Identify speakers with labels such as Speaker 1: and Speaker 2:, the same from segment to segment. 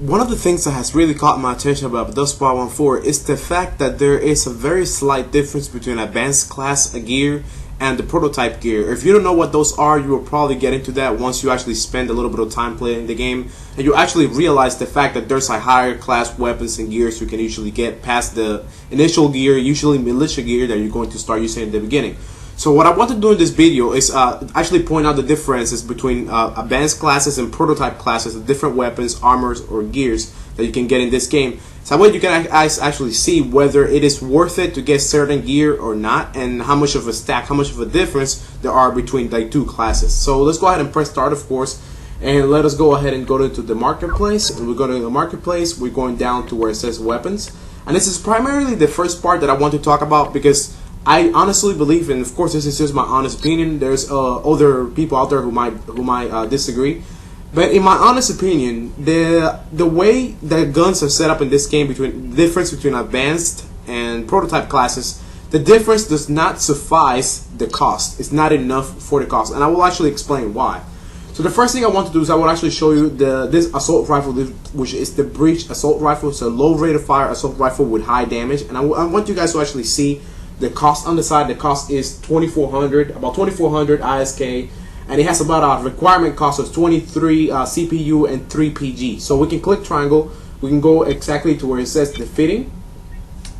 Speaker 1: one of the things that has really caught my attention about the Spot 1.4 is the fact that there is a very slight difference between advanced class gear and the prototype gear. If you don't know what those are, you will probably get into that once you actually spend a little bit of time playing the game, and you actually realize the fact that there's a higher class weapons and gears you can usually get past the initial gear, usually militia gear, that you're going to start using in the beginning. So what I want to do in this video is actually point out the differences between advanced classes and prototype classes, the different weapons, armors, or gears that you can get in this game. So that way you can actually see whether it is worth it to get certain gear or not, and how much of a stack, how much of a difference there are between like two classes. So let's go ahead and press start, of course, and let us go ahead and go into the marketplace. And we're going to the marketplace, we're going down to where it says weapons. And this is primarily the first part that I want to talk about, because I honestly believe, and of course this is just my honest opinion, there's other people out there who might disagree, but in my honest opinion, the way that guns are set up in this game, between the difference between advanced and prototype classes, the difference does not suffice the cost. It's not enough for the cost, and I will actually explain why. So the first thing I want to do is I will actually show you this assault rifle, which is the breach assault rifle. It's a low rate of fire assault rifle with high damage, and I want you guys to actually see the cost on the side. The cost is 2,400, about 2,400 ISK, and it has about a requirement cost of 23 CPU and 3 PG. So we can click triangle, we can go exactly to where it says the fitting,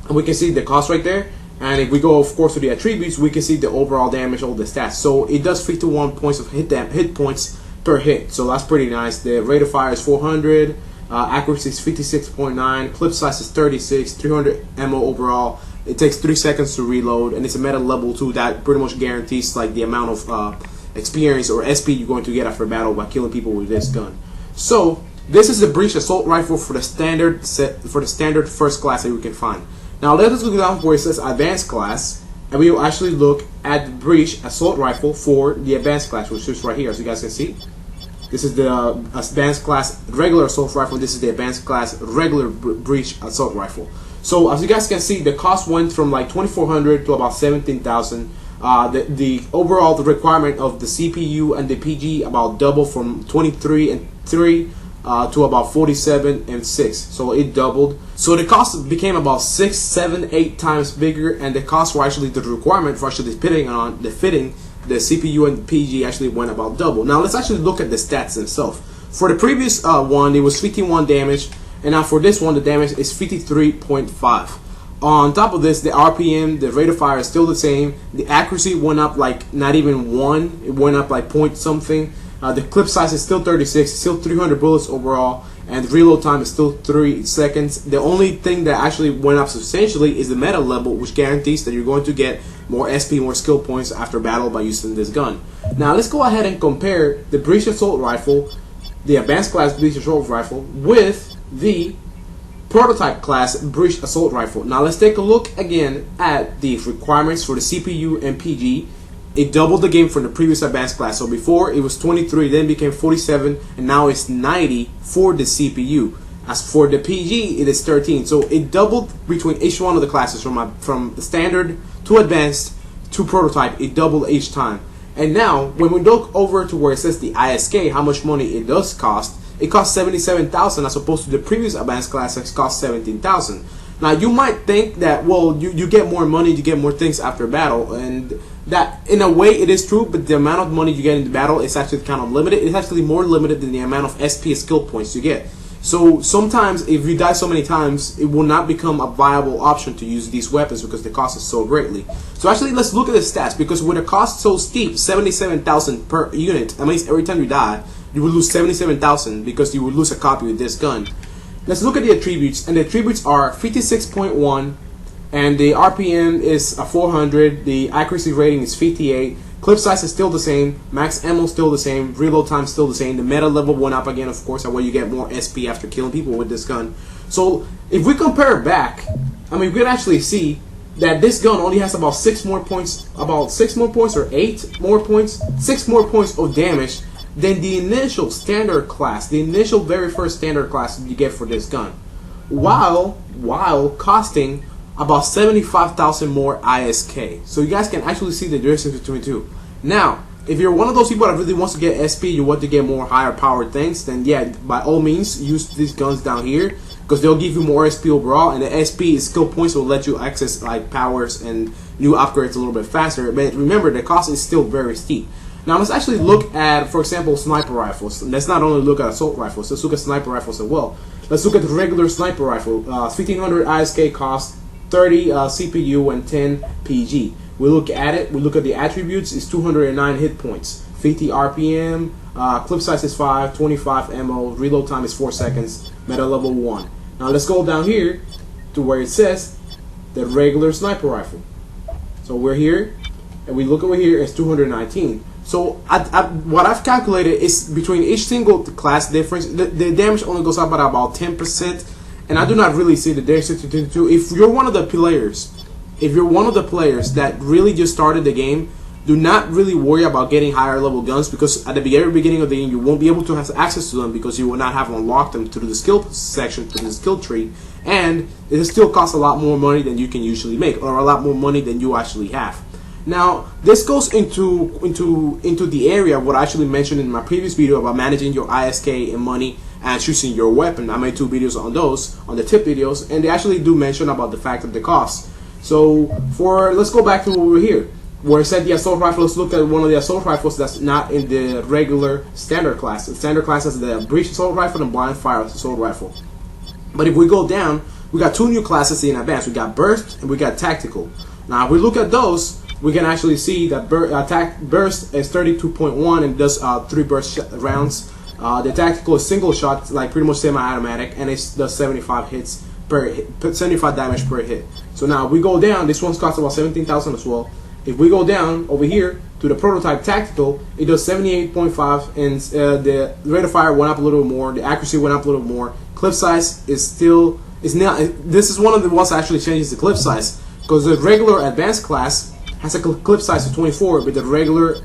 Speaker 1: and we can see the cost right there. And if we go, of course, to the attributes, we can see the overall damage, all the stats. So it does 51 points of hit points per hit, so that's pretty nice. The rate of fire is 400, accuracy is 56.9, clip size is 36, 300 ammo overall. It takes 3 seconds to reload, and it's a meta level 2 that pretty much guarantees like the amount of experience or SP you're going to get after battle by killing people with this gun. So this is the breach assault rifle for the standard first class that we can find. Now let us go down where it says advanced class, and we will actually look at the breach assault rifle for the advanced class, which is right here, as you guys can see. This is the advanced class regular assault rifle. This is the advanced class regular breach assault rifle. So as you guys can see, the cost went from like 2,400 to about 17,000. The overall requirement of the CPU and the PG about double, from 23 and 3 to about 47 and 6. So it doubled. So the cost became about 6, 7, 8 times bigger, and the cost for actually the requirement for actually fitting the CPU and the PG actually went about double. Now let's actually look at the stats themselves. For the previous one, it was 51 damage, and now for this one, the damage is 53.5. On top of this, the RPM, the rate of fire is still the same. The accuracy went up like not even 1. It went up like point something. The clip size is still 36, still 300 bullets overall, and the reload time is still 3 seconds. The only thing that actually went up substantially is the meta level, which guarantees that you're going to get more SP, more skill points after battle by using this gun. Now let's go ahead and compare the breach assault rifle, the advanced class breach assault rifle, with the prototype class breach assault rifle. Now let's take a look again at the requirements for the CPU and PG. It doubled the game from the previous advanced class. So before it was 23, then became 47, and now it's 90 for the CPU. As for the PG, it is 13. So it doubled between each one of the classes, from the standard to advanced to prototype. It doubled each time. And now when we look over to where it says the ISK, how much money it does cost, it costs 77,000 as opposed to the previous advanced class that cost 17,000. Now you might think that, well, you get more money, you get more things after battle, and that in a way it is true, but the amount of money you get in the battle is actually kind of limited. It's actually more limited than the amount of SP skill points you get. So sometimes if you die so many times, it will not become a viable option to use these weapons because the cost is so greatly. So actually let's look at the stats, because with a cost so steep, 77,000 per unit, that means every time you die, you will lose 77,000 because you will lose a copy with this gun. Let's look at the attributes, and the attributes are 56.1, and the RPM is 400, the accuracy rating is 58, clip size is still the same, max ammo still the same, reload time still the same, the meta level went up again, of course, that way you get more SP after killing people with this gun. So if we compare back, I mean, we can actually see that this gun only has about 6 more points, or 8 more points, 6 more points of damage than the initial standard class, the initial very first standard class you get for this gun, while costing about 75,000 more ISK. So you guys can actually see the difference between the two. Now, If you're one of those people that really wants to get SP, you want to get more higher powered things, then yeah, by all means use these guns down here, because they'll give you more SP overall, and the SP is skill points will let you access like powers and new upgrades a little bit faster. But remember, the cost is still very steep. Now let's actually look at, for example, sniper rifles. Let's not only look at assault rifles, let's look at sniper rifles as well. Let's look at the regular sniper rifle. 1500 ISK cost 30 CPU and 10 PG. We look at it, we look at the attributes, it's 209 hit points, 50 RPM, clip size is 5, 25 ammo, reload time is 4 seconds, meta level 1. Now let's go down here to where it says the regular sniper rifle. So we're here, and we look over here, it's 219. So what I've calculated is between each single class difference, the damage only goes up by about 10%, and I do not really see the difference between the two. If you're one of the players, that really just started the game, do not really worry about getting higher level guns, because at the very beginning of the game you won't be able to have access to them because you will not have unlocked them through the skill section, through the skill tree, and it still costs a lot more money than you can usually make, or a lot more money than you actually have. Now, this goes into the area what I actually mentioned in my previous video about managing your ISK and money and choosing your weapon. I made 2 videos on those, on the tip videos, and they actually do mention about the fact of the cost. So let's go back to over here where it said the assault rifle. Let's look at one of the assault rifles that's not in the regular standard class. The standard class is the breach assault rifle and blind fire assault rifle. But if we go down, we got 2 new classes in advance. We got burst and we got tactical. Now if we look at those, we can actually see that burst is 32.1 and does 3 burst rounds. The tactical is single shot, like pretty much semi-automatic, and it does 75 hits per hit, 75 damage per hit. So now we go down. This one's cost about 17,000 as well. If we go down over here to the prototype tactical, it does 78.5, and the rate of fire went up a little more. The accuracy went up a little more. Clip size is not. This is one of the ones that actually changes the clip size, because the regular advanced class has a clip size of 24, but the regular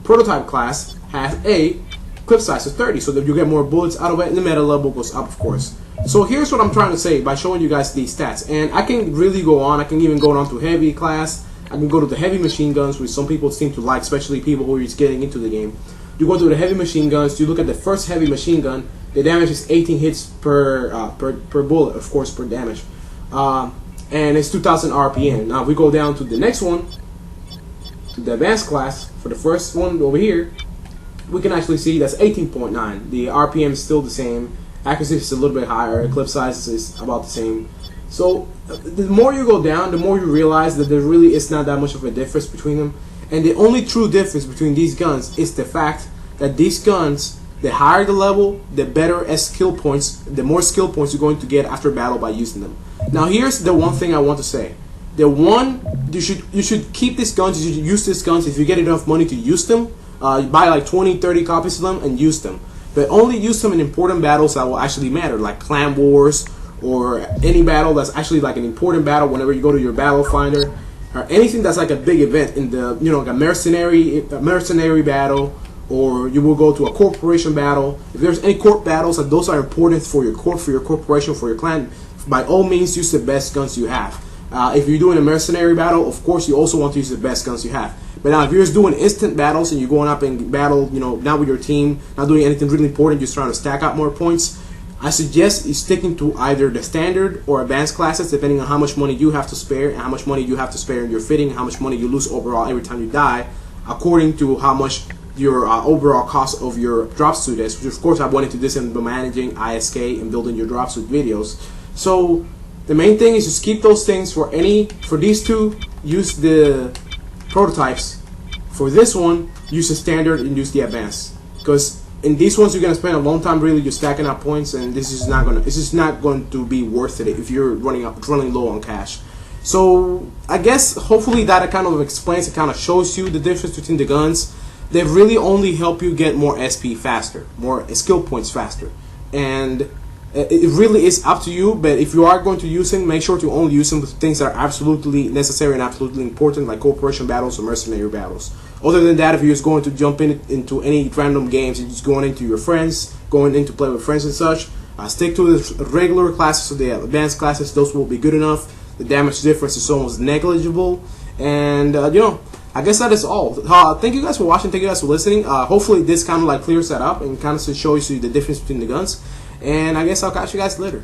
Speaker 1: prototype class has a clip size of 30, so that you get more bullets out of it, and the meta level goes up, of course. So here's what I'm trying to say by showing you guys these stats, and I can really go on. I can even go on to heavy class. I can go to the heavy machine guns, which some people seem to like, especially people who are just getting into the game. You go to the heavy machine guns. You look at the first heavy machine gun. The damage is 18 hits per bullet, of course, per damage, and it's 2,000 RPM. Now if we go down to the next one, to the advanced class, for the first one over here, we can actually see that's 18.9. The RPM is still the same. Accuracy is a little bit higher. Clip size is about the same. So the more you go down, the more you realize that there really is not that much of a difference between them. And the only true difference between these guns is the fact that these guns, the higher the level, the better as skill points, the more skill points you're going to get after battle by using them. Now here's the one thing I want to say. You should keep these guns, you should use these guns if you get enough money to use them. Buy like 20-30 copies of them and use them. But only use them in important battles that will actually matter, like clan wars, or any battle that's actually like an important battle whenever you go to your battle finder, or anything that's like a big event in the, like a mercenary battle, or you will go to a corporation battle. If there's any corp battles that those are important for your corp, for your corporation, for your clan, by all means use the best guns you have. If you're doing a mercenary battle, of course you also want to use the best guns you have. But now if you're just doing instant battles and you're going up in battle, not with your team, not doing anything really important, just trying to stack up more points, I suggest you sticking to either the standard or advanced classes, depending on how much money you have to spare and how much money you have to spare in your fitting, and how much money you lose overall every time you die, according to how much your overall cost of your drop suit is. Which of course I went into this in managing ISK and building your drop suit videos. So the main thing is just keep those things for these two. Use the prototypes. For this one, use the standard and use the advanced, because in these ones you're gonna spend a long time really just stacking up points, and this is not going to be worth it if you're running low on cash. So I guess hopefully that kind of explains, it kind of shows you the difference between the guns. They really only help you get more SP faster, more skill points faster, and it really is up to you. But if you are going to use them, make sure to only use them with things that are absolutely necessary and absolutely important, like corporation battles or mercenary battles. Other than that, if you're just going to jump into any random games and just going into your friends, going in to play with friends and such, stick to the regular classes or the advanced classes. Those will be good enough. The damage difference is almost negligible, and I guess that is all. Thank you guys for watching. Thank you guys for listening. Hopefully this kind of like clears that up and kind of shows you the difference between the guns. And I guess I'll catch you guys later.